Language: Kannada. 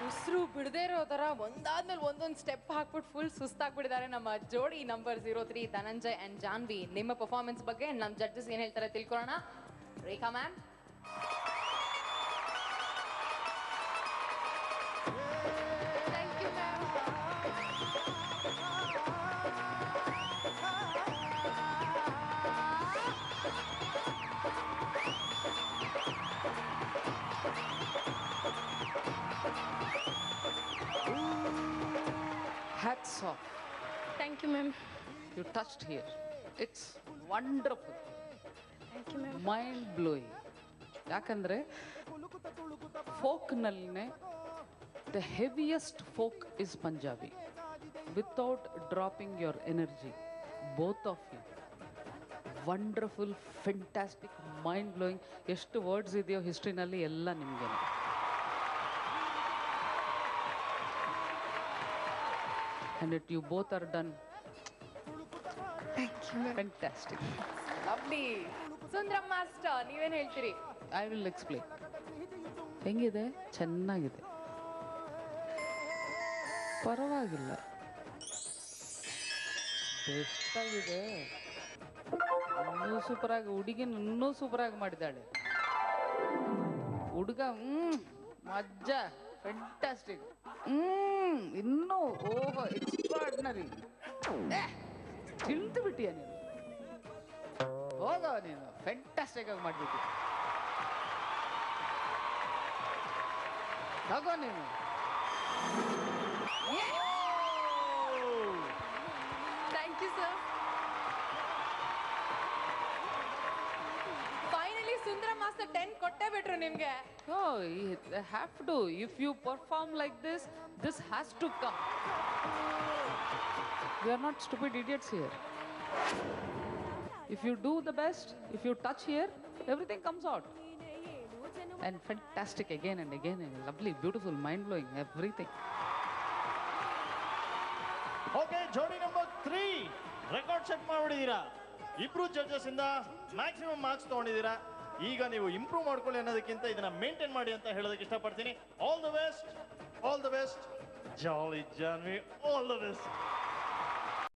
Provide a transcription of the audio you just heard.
ಉಸಿರು ಬಿಡದೇ ಇರೋ ತರ ಒಂದಾದ್ಮೇಲೆ ಒಂದೊಂದು ಸ್ಟೆಪ್ ಹಾಕ್ಬಿಟ್ಟು ಫುಲ್ ಸುಸ್ತಾಗ್ಬಿಟ್ಟಿದ್ದಾರೆ ನಮ್ಮ ಜೋಡಿ ನಂಬರ್ 03 ಧನಂಜಯ್ ಅಂಡ್ ಜಾನ್ವಿ. ನಿಮ್ಮ ಪರ್ಫಾರ್ಮೆನ್ಸ್ ಬಗ್ಗೆ ನಮ್ಮ ಜಡ್ಜಸ್ ಏನ್ ಹೇಳ್ತಾರೆ ತಿಳ್ಕೊಳ್ಳೋಣ. Rekha ma'am. Thank you ma'am. Hats off. Thank you, ma'am. You touched here. It's wonderful. Thank you, ma'am. Mind blowing. ಯಾಕಂದ್ರೆ ಫೋಕ್ನಲ್ಲೇ the heaviest folk is Punjabi without dropping your energy. Both of you wonderful, fantastic, mind blowing. ಎಷ್ಟು ವರ್ಡ್ಸ್ ಇದೆಯೋ ಹಿಸ್ಟ್ರಿನಲ್ಲಿ ಎಲ್ಲ ನಿಮಗೆ. And it you both are done. Thank you, ma'am. Fantastic. Lovely. Sundaram master ನೀವೇನ್ ಹೇಳ್ತೀರಿ? I will explain. ಹೆಂಗಿದೆ? ಚೆನ್ನಾಗಿದೆ, ಪರವಾಗಿಲ್ಲ, ಬೆಸ್ಟಾಗಿದೆ. ಇನ್ನೂ ಸೂಪರಾಗಿ, ಹುಡುಗಿನ ಇನ್ನೂ ಸೂಪರಾಗಿ ಮಾಡಿದ್ದಾಳೆ. ಹುಡುಗ ಮಜ್ಜಾ, ಫ್ಯಾಂಟಾಸ್ಟಿಕ್. ಇನ್ನೂ ಓಹೋ ಎಕ್ಸ್ಟ್ರಾರ್ಡಿನರಿ. ತಿಂದು ಬಿಟ್ಟಿಯ ನೀನು, ಹೋಗೋ ನೀನು. ಫ್ಯಾಂಟಾಸ್ಟಿಕ್ ಆಗಿ ಮಾಡಿಬಿಟ್ಟು ತಗೋ ನೀನು. Thank you sir. Finally Sundaram master 10 ಕೊಟ್ಟೇ ಬಿಟ್ರು ನಿಮ್ಗೆ. Oh, you have to. If you perform like this, this has to come. We are not stupid idiots here. If you do the best, if you touch here, everything comes out. And fantastic again and again, and lovely, beautiful, mind-blowing, everything. Okay, ಜೋಡಿ ನಂಬರ್ 3 ರೆಕಾರ್ಡ್ ಸೆಟ್ ಮಾಡಿಬಿಟ್ಟಿದ್ದೀರಾ. ಇಬ್ರು ಜಡ್ಜಸ್ ಇಂದ ಮ್ಯಾಕ್ಸಿಮಮ್ ಮಾರ್ಕ್ಸ್ ತಗೊಂಡಿದ್ದೀರಾ. ಈಗ ನೀವು ಇಂಪ್ರೂವ್ ಮಾಡ್ಕೊಳ್ಳಿ ಅನ್ನೋದಕ್ಕಿಂತ ಇದನ್ನ ಮೇಂಟೈನ್ ಮಾಡಿ ಅಂತ ಹೇಳೋದಕ್ಕೆ ಇಷ್ಟಪಡ್ತೀನಿ. All the best, all the best. Jolly Janhvi, all the best.